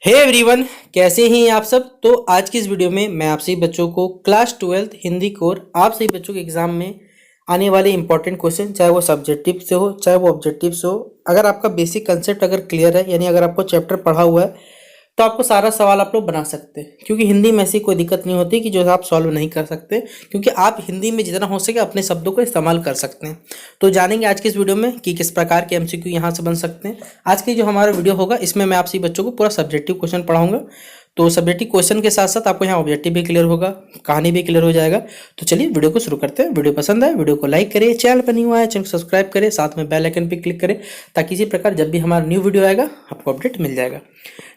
Hey everyone, कैसे हैं आप सब। तो आज की इस वीडियो में मैं आप सभी बच्चों को क्लास 12 हिंदी कोर आप सभी बच्चों के एग्जाम में आने वाले इंपॉर्टेंट क्वेश्चन, चाहे वो सब्जेक्टिव से हो चाहे वो ऑब्जेक्टिव से हो, अगर आपका बेसिक कंसेप्ट अगर क्लियर है, यानी अगर आपको चैप्टर पढ़ा हुआ है, तो आपको सारा सवाल आप लोग बना सकते हैं। क्योंकि हिंदी में ऐसी कोई दिक्कत नहीं होती कि जो आप सॉल्व नहीं कर सकते, क्योंकि आप हिंदी में जितना हो सके अपने शब्दों को इस्तेमाल कर सकते हैं। तो जानेंगे आज की इस वीडियो में कि किस प्रकार के एमसीक्यू यहाँ से बन सकते हैं। आज की जो हमारा वीडियो होगा इसमें मैं आप सभी बच्चों को पूरा सब्जेक्टिव क्वेश्चन पढ़ाऊंगा। तो सब्जेक्टिव क्वेश्चन के साथ साथ आपको यहाँ ऑब्जेक्टिव भी क्लियर होगा, कहानी भी क्लियर हो जाएगा। तो चलिए वीडियो को शुरू करते हैं। वीडियो पसंद आए वीडियो को लाइक करें, चैनल पर नहीं हुआ है चैनल को सब्सक्राइब करें, साथ में बेल आइकन पर क्लिक करें, ताकि इसी प्रकार जब भी हमारा न्यू वीडियो आएगा आपको अपडेट मिल जाएगा।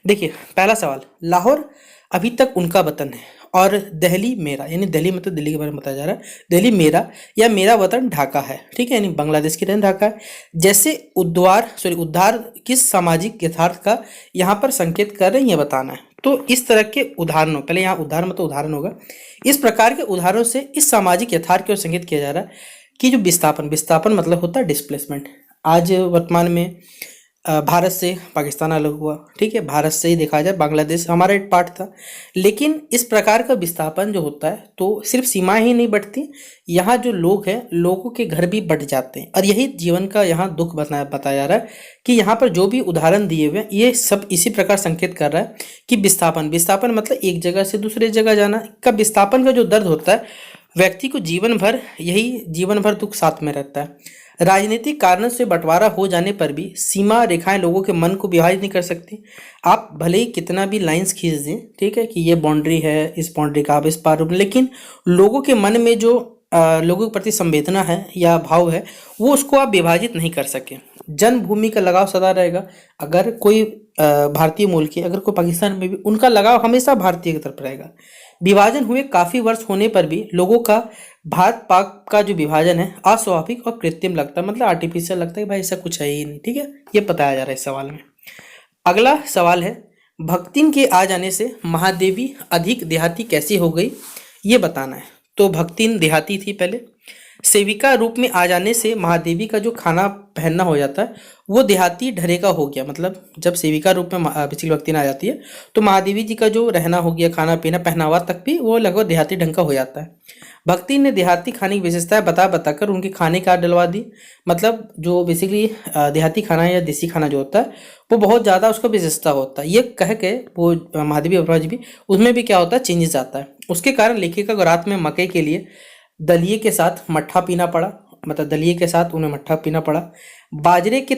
देखिए पहला सवाल, लाहौर अभी तक उनका वतन है और दिल्ली मेरा, यानी दिल्ली मतलब दिल्ली के बारे में बताया जा रहा है, दिल्ली मेरा या मेरा वतन ढाका है। ठीक है, यानी बांग्लादेश की राजधानी ढाका है। जैसे उद्धार किस सामाजिक यथार्थ का यहाँ पर संकेत कर रहे हैं, ये बताना है। तो इस तरह के उदाहरणों, पहले यहाँ उदाहरण मतलब उदाहरण होगा, इस प्रकार के उदाहरणों से इस सामाजिक यथार्थ को संकेत किया जा रहा है कि जो विस्थापन मतलब होता है डिस्प्लेसमेंट। आज वर्तमान में भारत से पाकिस्तान अलग हुआ, ठीक है, भारत से ही देखा जाए बांग्लादेश हमारा एक पार्ट था। लेकिन इस प्रकार का विस्थापन जो होता है तो सिर्फ सीमाएं ही नहीं बढ़ती, यहाँ जो लोग हैं लोगों के घर भी बढ़ जाते हैं। और यही जीवन का यहाँ दुख बताया जा रहा है कि यहाँ पर जो भी उदाहरण दिए हुए हैं ये सब इसी प्रकार संकेत कर रहा है कि विस्थापन मतलब एक जगह से दूसरे जगह जाना का। विस्थापन का जो दर्द होता है व्यक्ति को जीवन भर दुख साथ में रहता है। राजनीतिक कारण से बंटवारा हो जाने पर भी सीमा रेखाएं लोगों के मन को विभाजित नहीं कर सकती। आप भले ही कितना भी लाइंस खींच दें, ठीक है, कि ये बाउंड्री है, इस बाउंड्री का आप इस पार, लेकिन लोगों के मन में जो लोगों के प्रति संवेदना है या भाव है वो उसको आप विभाजित नहीं कर सके। जन्मभूमि का लगाव सदा रहेगा। अगर कोई भारतीय मूल की, अगर कोई पाकिस्तान में भी, उनका लगाव हमेशा भारतीय की तरफ रहेगा। विभाजन हुए काफी वर्ष होने पर भी लोगों का भारत पाक का जो विभाजन है अस्वाभाविक और कृत्रिम लगता है, मतलब आर्टिफिशियल लगता है कि भाई ऐसा कुछ है ही नहीं। ठीक है, ये बताया जा रहा है इस सवाल में। अगला सवाल है, भक्तिन के आ जाने से महादेवी अधिक देहाती कैसी हो गई, ये बताना है। तो भक्तिन देहाती थी पहले, सेविका रूप में आ जाने से महादेवी का जो खाना पहनना हो जाता है वो देहाती ढरेगा हो गया। मतलब जब सेविका रूप में पिछली भक्तिन आ जाती है तो महादेवी जी का जो रहना हो गया, खाना पीना पहनावा तक भी वो लगभग देहाती ढंग का हो जाता है। भक्ति ने देहाती खाने की विशेषताएं बताकर उनके खाने का डलवा दी। मतलब जो बेसिकली देहाती खाना या देसी खाना जो होता है वो बहुत ज़्यादा उसका विशेषता होता है। ये कह के वो महादेवी अपराज भी उसमें भी क्या होता है, चेंजेस आता है। उसके कारण लेखिका को रात में मकई के लिए दलिए के साथ मट्ठा पीना पड़ा, मतलब दलिए के साथ उन्हें मट्ठा पीना पड़ा। बाजरे के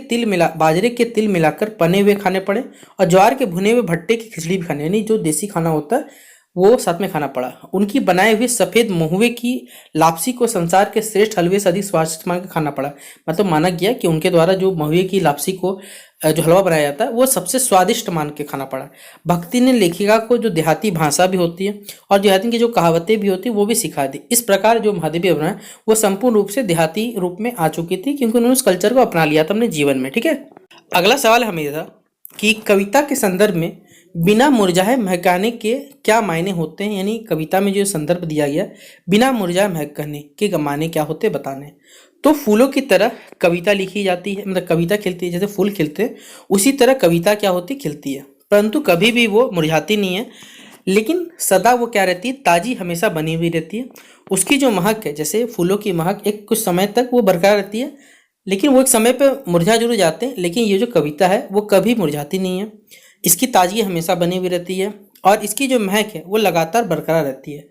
तिल मिलाकर पने हुए खाने पड़े और ज्वार के भुने हुए भट्टे की खिचड़ी भी खाने, यानी जो देसी खाना होता है वो साथ में खाना पड़ा। उनकी बनाए हुए सफ़ेद महुए की लापसी को संसार के श्रेष्ठ हलवे से अधिक स्वादिष्ट मान के खाना पड़ा। मतलब माना गया कि उनके द्वारा जो महुए की लापसी को जो हलवा बनाया जाता है वो सबसे स्वादिष्ट मान के खाना पड़ा। भक्ति ने लेखिका को जो देहाती भाषा भी होती है और देहाती की जो कहावतें भी होती है वो भी सिखा दी। इस प्रकार जो महादेवी अपना है वो संपूर्ण रूप से देहाती रूप में आ चुकी थी, क्योंकि उन्होंने उस कल्चर को अपना लिया था अपने जीवन में। ठीक है, अगला सवाल हमें था कि कविता के संदर्भ में बिना मुरझाए महकाने के क्या मायने होते हैं, यानी कविता में जो संदर्भ दिया गया बिना मुरझाए महकने के मायने क्या होते हैं बताने। तो फूलों की तरह कविता लिखी जाती है, मतलब कविता खिलती है, जैसे फूल खिलते हैं उसी तरह कविता क्या होती, खिलती है, परंतु कभी भी वो मुरझाती नहीं है, लेकिन सदा वो क्या रहती है, ताजी हमेशा बनी हुई रहती है। उसकी जो महक है, जैसे फूलों की महक एक कुछ समय तक वो बरकरार रहती है, लेकिन वो एक समय पर मुरझा जरूर जाते हैं, लेकिन ये जो कविता है वो कभी मुरझाती नहीं है। इसकी ताजगी हमेशा बनी हुई रहती है और इसकी जो महक है वो लगातार बरकरार रहती है।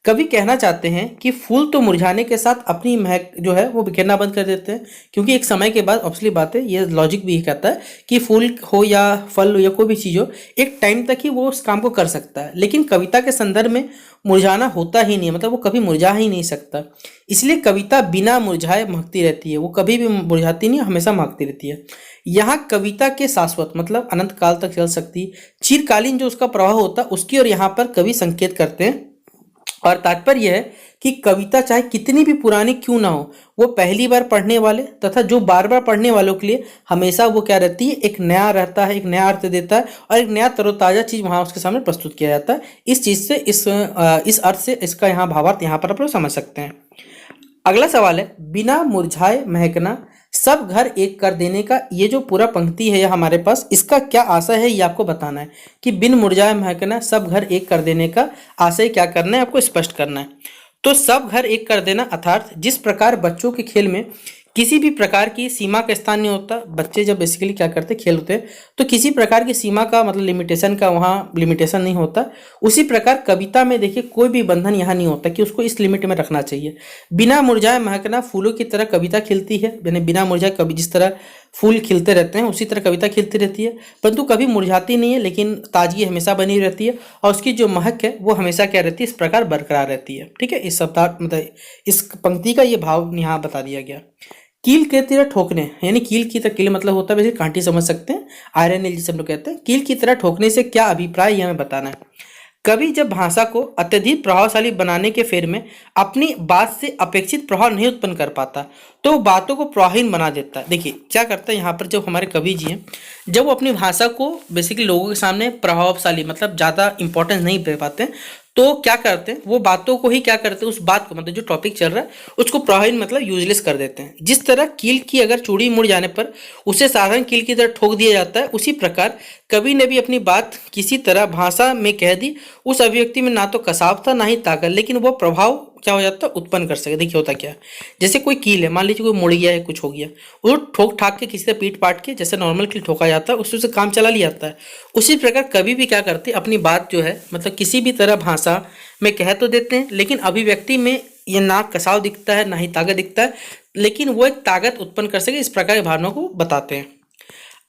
कवि कहना चाहते हैं कि फूल तो मुरझाने के साथ अपनी महक जो है वो बिखेरना बंद कर देते हैं, क्योंकि एक समय के बाद ऑब्वियसली बात है, ये लॉजिक भी कहता है कि फूल हो या फल हो या कोई भी चीज़ हो एक टाइम तक ही वो उस काम को कर सकता है, लेकिन कविता के संदर्भ में मुरझाना होता ही नहीं है, मतलब वो कभी मुरझा ही नहीं सकता। इसलिए कविता बिना मुरझाए महकती रहती है, वो कभी भी मुरझाती नहीं, हमेशा महकती रहती है। यहाँ कविता के शाश्वत मतलब अनंत काल तक चल सकती, चिरकालीन जो उसका प्रवाह होता है उसकी और यहाँ पर कवि संकेत करते हैं। और तात्पर्य है कि कविता चाहे कितनी भी पुरानी क्यों ना हो, वो पहली बार पढ़ने वाले तथा जो बार बार पढ़ने वालों के लिए हमेशा वो क्या रहती है, एक नया रहता है, एक नया अर्थ देता है और एक नया तरोताज़ा चीज़ वहाँ उसके सामने प्रस्तुत किया जाता है। इस चीज़ से इस अर्थ से इसका यहाँ भावार्थ यहाँ पर आप लोग समझ सकते हैं। अगला सवाल है, बिना मुरझाए महकना सब घर एक कर देने का ये जो पूरा पंक्ति है हमारे पास, इसका क्या आशय है ये आपको बताना है कि बिन मुरझाए महकना सब घर एक कर देने का आशय क्या करना है, आपको स्पष्ट करना है। तो सब घर एक कर देना अर्थात जिस प्रकार बच्चों के खेल में किसी भी प्रकार की सीमा का स्थान नहीं होता, बच्चे जब बेसिकली क्या करते खेलते हैं तो किसी प्रकार की सीमा का मतलब लिमिटेशन का वहाँ लिमिटेशन नहीं होता, उसी प्रकार कविता में देखिए कोई भी बंधन यहाँ नहीं होता कि उसको इस लिमिट में रखना चाहिए। बिना मुरझाए महकना फूलों की तरह कविता खिलती है, यानी बिना मुरझाए कभी जिस तरह फूल खिलते रहते हैं उसी तरह कविता खिलती रहती है, परंतु कभी मुरझाती नहीं है, लेकिन ताजगी हमेशा बनी रहती है और उसकी जो महक है वो हमेशा क्या रहती है, इस प्रकार बरकरार रहती है। ठीक है, इस शब्दार्थ मतलब इस पंक्ति का ये भाव यहाँ बता दिया गया। कील के तरह ठोकने, यानी कील की तरह, कील मतलब होता है वैसे कांटी समझ सकते हैं, आयरन नील जिसे हम लोग कहते हैं। कील की तरह ठोकने से क्या अभिप्राय ये हमें बताना है। कवि जब भाषा को अत्यधिक प्रभावशाली बनाने के फेर में अपनी बात से अपेक्षित प्रभाव नहीं उत्पन्न कर पाता तो बातों को प्रभावहीन बना देता है। देखिए क्या करता है यहाँ पर, जब हमारे कवि जी हैं जब वो अपनी भाषा को बेसिकली लोगों के सामने प्रभावशाली मतलब ज़्यादा इंपॉर्टेंस नहीं दे पाते तो क्या करते हैं, वो बातों को ही क्या करते हैं, उस बात को मतलब जो टॉपिक चल रहा है उसको प्रभावहीन मतलब यूजलेस कर देते हैं। जिस तरह कील की अगर चूड़ी मुड़ जाने पर उसे साधारण कील की तरह ठोक दिया जाता है, उसी प्रकार कवि ने भी अपनी बात किसी तरह भाषा में कह दी, उस अभिव्यक्ति में ना तो कसाव था ना ही ताकत, लेकिन वो प्रभाव क्या हो जाता है उत्पन्न कर सके। देखिए होता क्या है, जैसे कोई कील है, मान लीजिए कोई मुड़ गया है, कुछ हो गया, वो ठोक ठाक के किसी से पीट पाट के जैसे नॉर्मल कील ठोका जाता है उससे उसे काम चला लिया जाता है, उसी प्रकार कवि भी क्या करते हैं अपनी बात जो है मतलब किसी भी तरह भाषा में कह तो देते हैं, लेकिन अभिव्यक्ति में ये ना कसाव दिखता है ना ही ताकत दिखता है, लेकिन वो एक ताकत उत्पन्न कर सके, इस प्रकार की भावनाओं को बताते हैं।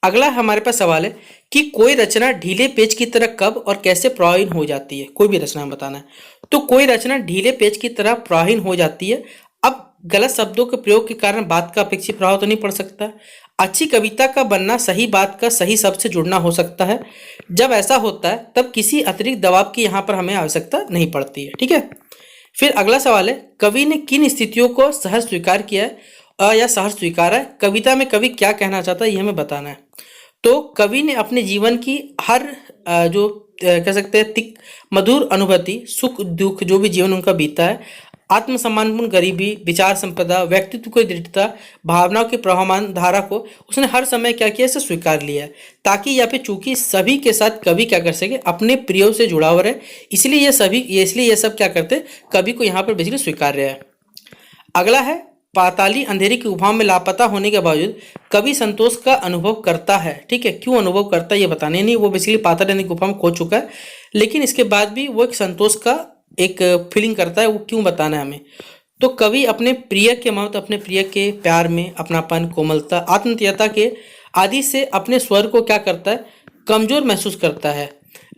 अगला हमारे पास सवाल है कि कोई रचना ढीले पेज की तरह कब और कैसे प्रभावहीन हो जाती है। कोई भी रचना बताना है, तो कोई रचना ढीले पेज की तरह प्रभावहीन हो जाती है। अब गलत शब्दों के प्रयोग के कारण बात का अपेक्षित प्रभाव तो नहीं पड़ सकता। अच्छी कविता का बनना सही बात का सही शब्द से जुड़ना हो सकता है। जब ऐसा होता है तब किसी अतिरिक्त दबाव की यहाँ पर हमें आवश्यकता नहीं पड़ती है। ठीक है, फिर अगला सवाल है कवि ने किन स्थितियों को सहज स्वीकार किया है या सहज स्वीकारा है। कविता में कवि क्या कहना चाहता है ये हमें बताना है। तो कवि ने अपने जीवन की हर जो कह सकते हैं तिक मधुर अनुभूति, सुख दुख जो भी जीवन उनका बीता है, आत्मसम्मानपूर्ण गरीबी, विचार संपदा, व्यक्तित्व की दृढ़ता, भावनाओं की प्रवाहमान धारा को उसने हर समय क्या किया, इसे स्वीकार लिया है, ताकि या फिर चूंकि सभी के साथ कवि क्या कर सके अपने प्रियो से जुड़ा हुआ रहे, इसलिए ये सब क्या करते कवि को यहाँ पर बेसिकली स्वीकार्य है। अगला है पाताली अंधेरे की गुफाओं में लापता होने के बावजूद कवि संतोष का अनुभव करता है। ठीक है, क्यों अनुभव करता है ये बताने नहीं, वो बेसिकली पाताली अंधेरे की गुफा में खो चुका है, लेकिन इसके बाद भी वो एक संतोष का एक फीलिंग करता है, वो क्यों बताना है हमें। तो कवि अपने प्रिय के महत्व, अपने प्रिय के प्यार में अपनापन, कोमलता, आत्मीयता के आदि से अपने स्वर को क्या करता है, कमजोर महसूस करता है,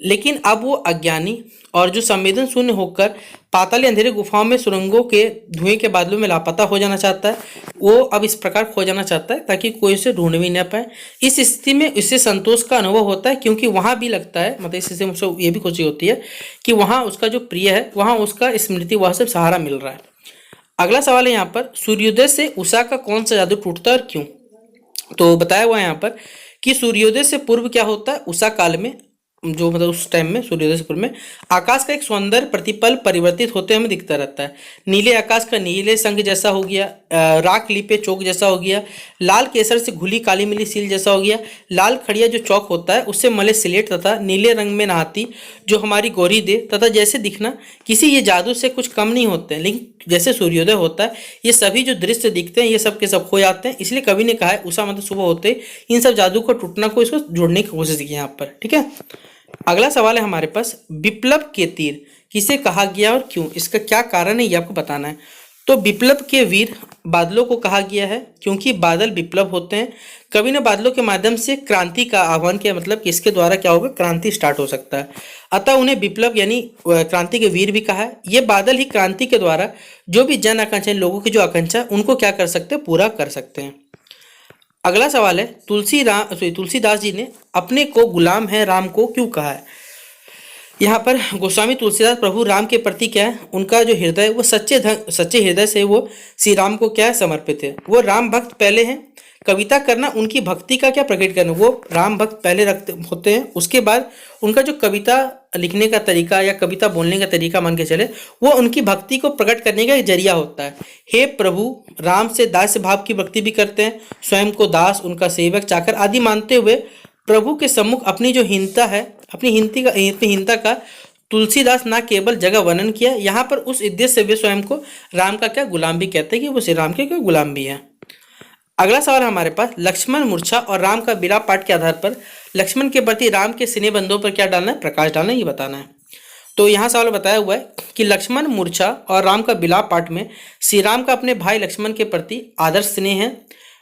लेकिन अब वो अज्ञानी और जो संवेदन शून्य होकर पाताली अंधेरे गुफाओं में सुरंगों के धुएं के बादलों में लापता हो जाना चाहता है। वो अब इस प्रकार खो जाना चाहता है ताकि कोई उसे ढूंढ भी न पाए। इस स्थिति में इससे संतोष का अनुभव होता है, क्योंकि वहाँ भी लगता है मतलब इस स्थिति में उसको ये भी खुशी होती है कि वहाँ उसका जो प्रिय है, वहाँ उसका स्मृति, वहाँ से सहारा मिल रहा है। अगला सवाल है यहाँ पर सूर्योदय से उषा का कौन सा जादू टूटता है और क्यों। तो बताया हुआ है यहाँ पर कि सूर्योदय से पूर्व क्या होता है, उषा काल में जो मतलब उस टाइम में सूर्योदय से पूर्व में आकाश का एक सौंदर्य प्रतिपल परिवर्तित होते हमें दिखता रहता है। नीले आकाश का नीले संग जैसा हो गया, राख लिपे चौक जैसा हो गया, लाल केसर से घुली काली मिली सील जैसा हो गया, लाल खड़िया जो चौक होता है उससे मले सिलेट तथा नीले रंग में नहाती जो हमारी गोरी दे तथा जैसे दिखना किसी ये जादू से कुछ कम नहीं होते हैं। लेकिन जैसे सूर्योदय होता है ये सभी जो दृश्य दिखते हैं ये सब के सब खो जाते हैं। इसलिए कवि ने कहा है उषा मतलब सुबह होते इन सब जादू को टूटना को इसको जोड़ने की कोशिश की यहाँ पर। ठीक है, अगला सवाल है हमारे पास विप्लव के तीर किसे कहा गया और क्यों, इसका क्या कारण है ये आपको बताना है। तो विप्लव के वीर बादलों को कहा गया है क्योंकि बादल विप्लव होते हैं। कवि ने बादलों के माध्यम से क्रांति का आह्वान किया, मतलब कि इसके द्वारा क्या होगा, क्रांति स्टार्ट हो सकता है। अतः उन्हें विप्लव यानी क्रांति के वीर भी कहा है। ये बादल ही क्रांति के द्वारा जो भी जन आकांक्षा, लोगों की जो आकांक्षा उनको क्या कर सकते हैं, पूरा कर सकते हैं। अगला सवाल है तुलसीदास जी ने अपने को गुलाम है राम को क्यों कहा है। यहाँ पर गोस्वामी तुलसीदास प्रभु राम के प्रति क्या है, उनका जो हृदय वो सच्चे हृदय से वो श्री राम को क्या है समर्पित है। वो राम भक्त पहले हैं, कविता करना उनकी भक्ति का क्या प्रकट करना, वो राम भक्त पहले रखते होते हैं, उसके बाद उनका जो कविता लिखने का तरीका या कविता बोलने का तरीका मान के चले वो उनकी भक्ति को प्रकट करने का एक जरिया होता है। हे प्रभु राम से दास्य भाव की भक्ति भी करते हैं, स्वयं को दास, उनका सेवक, चाकर आदि मानते हुए प्रभु के सम्मुख अपनी जो हीनता है, अपनी हीनता का तुलसीदास ना केवल जगह वर्णन किया, यहाँ पर उस उद्देश्य से वे स्वयं को राम का क्या गुलाम भी कहते हैं कि वो श्री राम के क्या गुलाम भी हैं। अगला सवाल हमारे पास, लक्ष्मण मूर्छा और राम का विलाप पाठ के आधार पर लक्ष्मण के प्रति राम के स्नेह बंधों पर क्या डालना है, प्रकाश डालना है, ये बताना है। तो यहाँ सवाल बताया हुआ है कि लक्ष्मण मूर्छा और राम का विलाप पाठ में श्री राम का अपने भाई लक्ष्मण के प्रति आदर्श स्नेह है।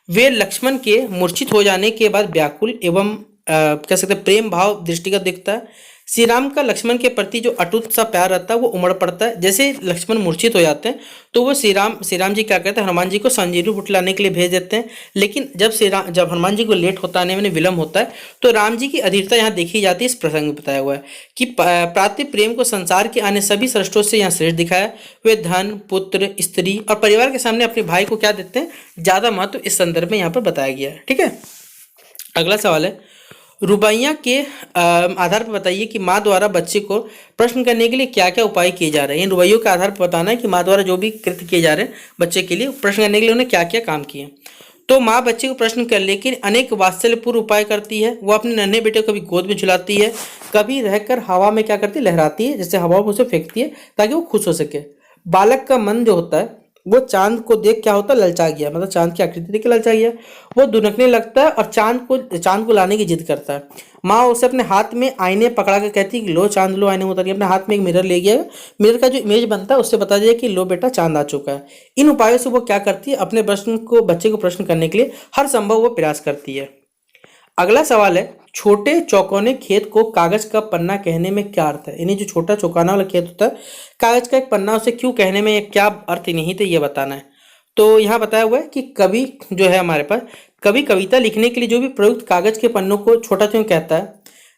वे लक्ष्मण के मूर्छित हो जाने के बाद व्याकुल एवं कह सकते प्रेम भाव दृष्टिगत दिखता है। श्री राम का लक्ष्मण के प्रति जो अटूट सा प्यार रहता है वो उमड़ पड़ता है। जैसे लक्ष्मण मूर्छित हो जाते हैं तो वो श्री राम जी क्या कहते हैं, हनुमान जी को संजीवनी बूटी लाने के लिए भेज देते हैं। लेकिन जब हनुमान जी को लेट होता आने में विलम्ब होता है तो राम जी की अधीरता यहाँ देखी जाती है। इस प्रसंग में बताया हुआ है कि प्राति प्रेम को संसार के अन्य सभी श्रेष्ठों से यहाँ श्रेष्ठ दिखाया। वे धन, पुत्र, स्त्री और परिवार के सामने अपने भाई को क्या देते हैं, ज्यादा महत्व इस संदर्भ में यहाँ पर बताया गया है। ठीक है, अगला सवाल है, रुबाइयाँ के आधार पर बताइए कि माँ द्वारा बच्चे को प्रश्न करने के लिए क्या क्या उपाय किए जा रहे हैं। इन रुबाइयों के आधार पर बताना है कि माँ द्वारा जो भी कृत्य किए जा रहे हैं बच्चे के लिए प्रश्न करने के लिए उन्हें क्या क्या काम किए। तो माँ बच्चे को प्रश्न कर लेकिन अनेक वात्सल्यपूर्ण उपाय करती है। वो अपने नन्हे बेटे को कभी गोद में झुलाती है, कभी रहकर हवा में क्या करती है, लहराती है, जैसे हवा में उसे फेंकती है ताकि वो खुश हो सके। बालक का मन जो होता है वो चांद को देख क्या होता है, ललचा गया, मतलब चांद की आकृति देख के ललचा गया। वो दुनकने लगता है और चांद को लाने की जिद करता है। माँ उसे अपने हाथ में आईने पकड़ा के कहती है कि लो चांद लो, आईने उतारिए। अपने हाथ में एक मिरर ले गया, मिरर का जो इमेज बनता है उससे बता दिया कि लो बेटा चांद आ चुका है। इन उपायों से वो क्या करती है, अपने बच्चे को प्रश्न करने के लिए हर संभव वो प्रयास करती है। अगला सवाल है, छोटे चौकोने खेत को कागज का पन्ना कहने में क्या अर्थ है। यानी जो छोटा चौकाना वाला खेत होता है, कागज का एक पन्ना, उसे क्यों कहने में क्या अर्थ नहीं थे, ये बताना है। तो यहाँ बताया हुआ है कि कवि जो है हमारे पास, कवि कविता लिखने के लिए जो भी प्रयुक्त कागज के पन्नों को छोटा क्यों कहता है,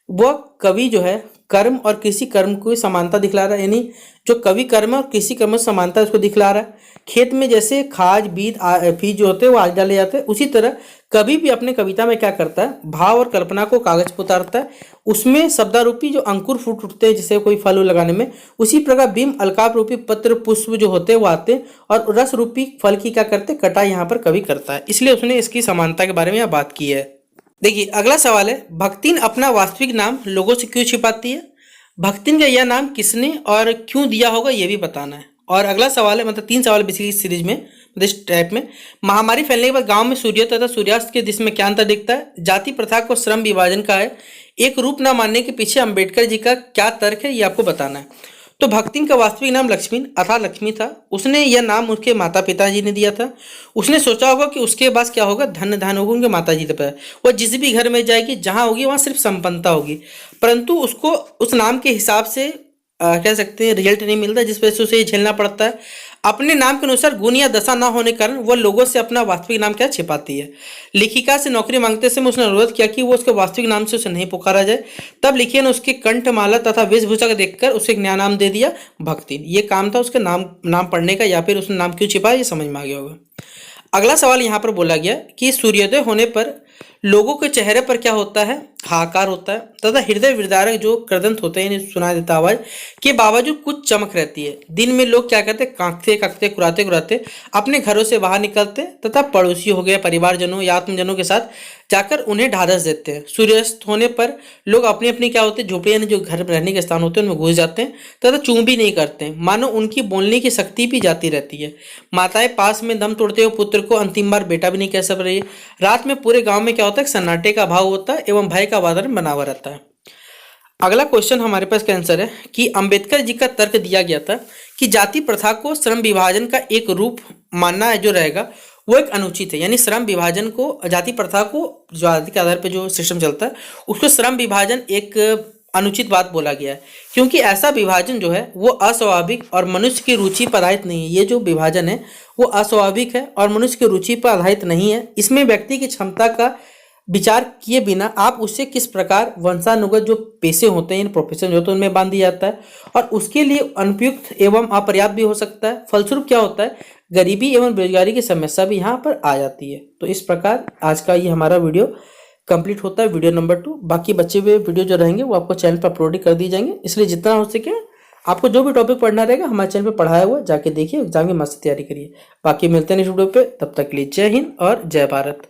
वह कवि जो है कर्म और किसी कर्म को समानता दिखला रहा है। यानी जो कवि कर्म और किसी कर्म में समानता उसको दिखला रहा है। खेत में जैसे खाद बीज जो होते हैं वो आज डाले जाते हैं, उसी तरह कभी भी अपने कविता में क्या करता है, भाव और कल्पना को कागज पर उतारता है। उसमें शब्दारूपी जो अंकुर फूट उठते हैं जैसे कोई फल लगाने में, उसी प्रकार बिंब अलकाप रूपी पत्र पुष्प जो होते हैं वो आते हैं और रस रूपी फल की क्या करते हैं, कटाई यहाँ पर कवि करता है। इसलिए उसने इसकी समानता के बारे में यहाँ बात की है। देखिए अगला सवाल है, भक्तिन अपना वास्तविक नाम लोगों से क्यों छिपाती है। भक्तिन का यह नाम किसने और क्यों दिया होगा ये भी बताना है। और अगला सवाल है, मतलब 3 सवाल बेसिकली इस सीरीज में, इस टाइप में, महामारी फैलने के बाद गांव में सूर्य तथा सूर्यास्त के दिशा में क्या अंतर दिखता है। जाति प्रथा को श्रम विभाजन का है, एक रूप न मानने के पीछे अंबेडकर जी का क्या तर्क है, ये आपको बताना है। तो भक्तिन का वास्तविक नाम लक्ष्मी अर्थात लक्ष्मी था। उसने यह नाम उसके माता पिताजी ने दिया था। उसने सोचा होगा कि उसके पास क्या होगा, धन धान होगा, उनके माता जी के पास। वह जिस भी घर में जाएगी, जहाँ होगी वहाँ सिर्फ संपन्नता होगी, परंतु उसको उस नाम के हिसाब से कह सकते हैं रिजल्ट नहीं मिलता, जिस वजह से उसे झेलना पड़ता है। अपने नाम के अनुसार गुण या दशा ना होने के कारण वह लोगों से अपना वास्तविक नाम क्या छिपाती है। लेखिका से नौकरी मांगते समय उसने अनुरोध किया कि वो उसके वास्तविक नाम से उसे नहीं पुकारा जाए। तब लिखिया ने उसके कंठमाला तथा वेशभूषा को देखकर उसे एक नया नाम दे दिया, भक्ति। ये काम था उसके नाम पढ़ने का, या फिर उसने नाम क्यों छिपाया ये समझ में आ गया होगा। अगला सवाल यहाँ पर बोला गया कि सूर्योदय होने पर लोगों के चेहरे पर क्या होता है, हाहाकार होता है तथा हृदय विदारक जो कृदंत होते हैं, सुनाई देता आवाज के बावजूद कुछ चमक रहती है। दिन में लोग क्या करते, कांखते कांखते कुराते कुराते अपने घरों से बाहर निकलते तथा पड़ोसी हो गए, परिवारजनों या आत्मजनों के साथ जाकर उन्हें ढाढ़स देते हैं। सूर्यास्त होने पर लोग अपनी अपनी क्या होते हैं, झोपड़ियां यानी जो घर रहने के स्थान होते हैं उनमें घुस जाते हैं तथा चूं भी नहीं करते हैं, मानो उनकी बोलने की शक्ति भी जाती रहती है। माताएं पास में दम तोड़ते हुए पुत्र को अंतिम बार बेटा भी नहीं कह सक रही है। रात में पूरे गाँव में क्या होता है, सन्नाटे का भाव होता है एवं भय का वातावरण बना हुआ रहता है। अगला क्वेश्चन हमारे पास का आंसर है कि अंबेडकर जी का तर्क दिया गया था कि जाति प्रथा को श्रम विभाजन का एक रूप मानना है जो रहेगा वो एक अनुचित है। यानी श्रम विभाजन को, जाति प्रथा को, जो जाति के आधार पर जो सिस्टम चलता है उसको श्रम विभाजन एक अनुचित बात बोला गया है, क्योंकि ऐसा विभाजन जो है वो अस्वाभाविक और मनुष्य की रुचि पर आधारित नहीं है। ये जो विभाजन है वो अस्वाभाविक है और मनुष्य की रुचि पर आधारित नहीं है। इसमें व्यक्ति की क्षमता का विचार किए बिना आप उससे किस प्रकार वंशानुगत जो पेशे होते हैं, प्रोफेशन जो होते हैं उनमें बांध दिया जाता है और उसके लिए अनुपयुक्त एवं अपर्याप्त भी हो सकता है। फलस्वरूप क्या होता है, गरीबी एवं बेरोजगारी की समस्या भी यहाँ पर आ जाती है। तो इस प्रकार आज का ये हमारा वीडियो कंप्लीट होता है, वीडियो नंबर 2। बाकी बचे हुए वीडियो जो रहेंगे वो आपको चैनल पर अपलोड कर दिए जाएंगे, इसलिए जितना हो सके आपको जो भी टॉपिक पढ़ना रहेगा हमारे चैनल पर पढ़ाया हुआ जाके देखिए, एग्जाम की मस्त तैयारी करिए। बाकी मिलते हैं नेक्स्ट वीडियो पे, तब तक के लिए जय हिंद और जय भारत।